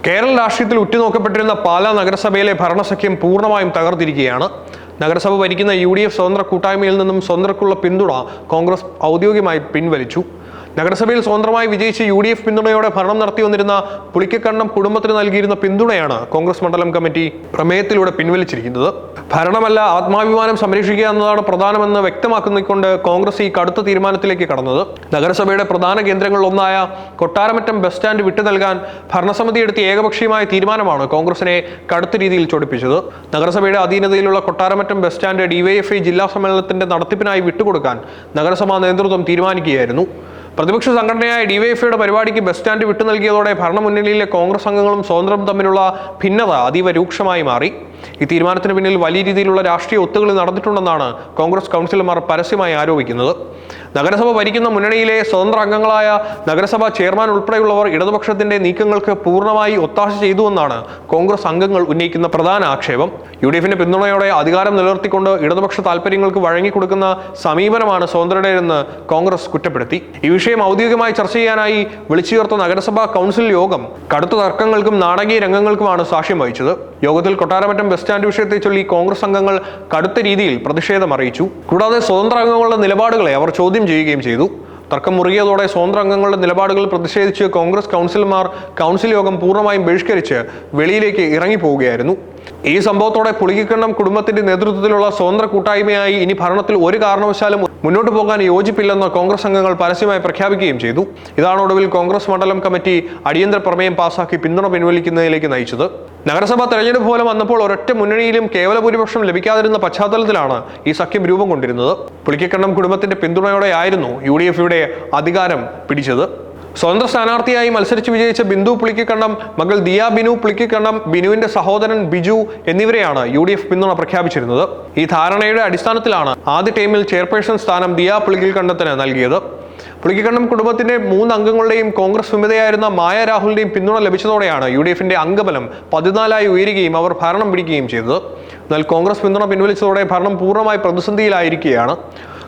കേരള രാഷ്ട്രീയത്തിൽ ഉറ്റുനോക്കപ്പെട്ടിരുന്ന പാലാ നഗരസഭയിലെ ഭരണസഖ്യം പൂർണ്ണമായും തകർത്തിരിക്കുകയാണ്. നഗരസഭ ഭരിക്കുന്ന UDF സ്വതന്ത്ര കൂട്ടായ്മയിൽ നിന്നും സ്വതന്ത്രർക്കുള്ള പിന്തുണ കോൺഗ്രസ് ഔദ്യോഗികമായി പിൻവലിച്ചു. നഗരസഭയിൽ സ്വതന്ത്രമായി വിജയിച്ച് UDF പിന്തുണയോടെ ഭരണം നടത്തി വന്നിരുന്ന പുളിക്കക്കണ്ടം കുടുംബത്തിന് നൽകിയിരുന്ന പിന്തുണയാണ് കോൺഗ്രസ് മണ്ഡലം കമ്മിറ്റി പ്രമേയത്തിലൂടെ പിൻവലിച്ചിരിക്കുന്നത്. ഭരണമല്ല, ആത്മാഭിമാനം സംരക്ഷിക്കുക എന്നതാണ് പ്രധാനമെന്ന് വ്യക്തമാക്കിക്കൊണ്ട് കോൺഗ്രസ് ഈ കടുത്ത തീരുമാനത്തിലേക്ക് കടന്നത്. നഗരസഭയുടെ പ്രധാന കേന്ദ്രങ്ങളിലൊന്നായ കൊട്ടാരമറ്റം ബസ് സ്റ്റാൻഡ് വിട്ടു നൽകാൻ ഭരണസമിതി എടുത്ത ഏകപക്ഷീയമായ തീരുമാനമാണ് കോൺഗ്രസിനെ കടുത്ത രീതിയിൽ ചൊടിപ്പിച്ചത്. നഗരസഭയുടെ അധീനതയിലുള്ള കൊട്ടാരമറ്റം ബസ് സ്റ്റാൻഡ് DYFI ജില്ലാ സമ്മേളനത്തിന്റെ നടത്തിപ്പിനായി വിട്ടുകൊടുക്കാൻ നഗരസഭാ നേതൃത്വം തീരുമാനിക്കുകയായിരുന്നു. പ്രതിപക്ഷ സംഘടനയായ DYFIയുടെ പരിപാടിക്ക് ബസ് സ്റ്റാൻഡ് വിട്ടു നൽകിയതോടെ ഭരണമുന്നണിയിലെ കോൺഗ്രസ് അംഗങ്ങളും സ്വതന്ത്രരും തമ്മിലുള്ള ഭിന്നത അതീവ രൂക്ഷമായി മാറി. ഈ തീരുമാനത്തിന് പിന്നിൽ വലിയ രീതിയിലുള്ള രാഷ്ട്രീയ ഒത്തുകളി നടന്നിട്ടുണ്ടെന്നാണ് കോൺഗ്രസ് കൗൺസിലർമാർ പരസ്യമായി ആരോപിക്കുന്നത്. നഗരസഭ ഭരിക്കുന്ന മുന്നണിയിലെ സ്വതന്ത്ര അംഗങ്ങളായ നഗരസഭാ ചെയർമാൻ ഉൾപ്പെടെയുള്ളവർ ഇടതുപക്ഷത്തിന്റെ നീക്കങ്ങൾക്ക് പൂർണ്ണമായി ഒത്താശ ചെയ്തുവെന്നാണ് കോൺഗ്രസ് അംഗങ്ങൾ ഉന്നയിക്കുന്ന പ്രധാന ആക്ഷേപം. UDFിന്റെ പിന്തുണയോടെ അധികാരം നിലനിർത്തിക്കൊണ്ട് ഇടതുപക്ഷ താൽപര്യങ്ങൾക്ക് വഴങ്ങിക്കൊടുക്കുന്ന സമീപനമാണ് സ്വതന്ത്രരുടേതെന്ന് കോൺഗ്രസ് കുറ്റപ്പെടുത്തി. ഈ വിഷയം ഔദ്യോഗികമായി ചർച്ച ചെയ്യാനായി വിളിച്ചു ചേർത്ത നഗരസഭാ കൗൺസിൽ യോഗം കടുത്ത തർക്കങ്ങൾക്കും നാടകീയ രംഗങ്ങൾക്കുമാണ് സാക്ഷ്യം വഹിച്ചത്. യോഗത്തിൽ കൊട്ടാരമറ്റം ബസ് സ്റ്റാൻഡ് വിഷയത്തെ ചൊല്ലി കോൺഗ്രസ് അംഗങ്ങൾ കടുത്ത രീതിയിൽ പ്രതിഷേധം അറിയിച്ചു. കൂടാതെ സ്വതന്ത്ര അംഗങ്ങളുടെ നിലപാടുകളെ അവർ ചോദ്യം ചെയ്യുകയും ചെയ്തു. തർക്കം മുറുകിയതോടെ സ്വതന്ത്ര അംഗങ്ങളുടെ നിലപാടുകൾ പ്രതിഷേധിച്ച് കോൺഗ്രസ് കൗൺസിലർമാർ കൗൺസിൽ യോഗം പൂർണ്ണമായും ബഹിഷ്കരിച്ച് വെളിയിലേക്ക് ഇറങ്ങിപ്പോവുകയായിരുന്നു. ഈ സംഭവത്തോടെ പുളിക്കക്കണ്ടം കുടുംബത്തിന്റെ നേതൃത്വത്തിലുള്ള സ്വതന്ത്ര കൂട്ടായ്മയായി ഇനി ഭരണത്തിൽ ഒരു കാരണവശാലും മുന്നോട്ട് പോകാൻ യോജിപ്പില്ലെന്ന് കോൺഗ്രസ് അംഗങ്ങൾ പരസ്യമായി പ്രഖ്യാപിക്കുകയും ചെയ്തു. ഇതാണ് ഒടുവിൽ കോൺഗ്രസ് മണ്ഡലം കമ്മിറ്റി അടിയന്തര പ്രമേയം പാസാക്കി പിന്തുണ പിൻവലിക്കുന്നതിലേക്ക് നയിച്ചത്. നഗരസഭാ തെരഞ്ഞെടുപ്പ് ഫലം വന്നപ്പോൾ ഒരൊറ്റ മുന്നണിയിലും കേവല ഭൂരിപക്ഷം ലഭിക്കാതിരുന്ന പശ്ചാത്തലത്തിലാണ് ഈ സഖ്യം രൂപം കൊണ്ടിരുന്നത്. പുളിക്കക്കണ്ടം കുടുംബത്തിന്റെ പിന്തുണയോടെയായിരുന്നു UDFയുടെ അധികാരം പിടിച്ചത്. സ്വതന്ത്ര സ്ഥാനാർത്ഥിയായി മത്സരിച്ച് വിജയിച്ച ബിന്ദു പുളിക്കക്കണ്ടം, മകൾ ദിയ ബിനു പുളിക്കക്കണ്ടം, ബിനുവിന്റെ സഹോദരൻ ബിജു എന്നിവരെയാണ് UDF പിന്തുണ പ്രഖ്യാപിച്ചിരുന്നത്. ഈ ധാരണയുടെ അടിസ്ഥാനത്തിലാണ് ആദ്യ ടൈമിൽ ചെയർപേഴ്സൺ സ്ഥാനം ദിയ പുളിക്കക്കണ്ടത്തിന് നൽകിയത്. പുളിക്കക്കണ്ടം കുടുംബത്തിന്റെ 3 അംഗങ്ങളുടെയും കോൺഗ്രസ് വിമതയായിരുന്ന മായ രാഹുലിന്റെയും പിന്തുണ ലഭിച്ചതോടെയാണ് UDFന്റെ അംഗബലം 14 ഉയരുകയും അവർ ഭരണം പിടിക്കുകയും ചെയ്തത്. എന്നാൽ കോൺഗ്രസ് പിന്തുണ പിൻവലിച്ചതോടെ ഭരണം പൂർണ്ണമായി പ്രതിസന്ധിയിലായിരിക്കുകയാണ്.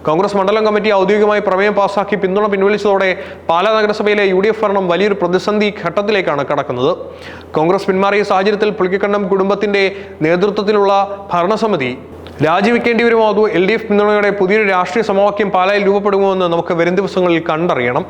കോൺഗ്രസ് മണ്ഡലം കമ്മിറ്റി ഔദ്യോഗികമായി പ്രമേയം പാസാക്കി പിന്തുണ പിൻവലിച്ചതോടെ പാലാ നഗരസഭയിലെ UDF ഭരണം വലിയൊരു പ്രതിസന്ധി ഘട്ടത്തിലേക്കാണ് കടക്കുന്നത്. കോൺഗ്രസ് പിന്മാറിയ സാഹചര്യത്തിൽ പുളിക്കക്കണ്ടം കുടുംബത്തിന്റെ നേതൃത്വത്തിലുള്ള ഭരണസമിതി രാജിവെക്കേണ്ടി വരുമോ അതോ LDF പിന്തുണയോടെ പുതിയൊരു രാഷ്ട്രീയ സമവാക്യം പാലായിൽ രൂപപ്പെടുമോ എന്ന് നമുക്ക് വരും ദിവസങ്ങളിൽ കണ്ടറിയണം.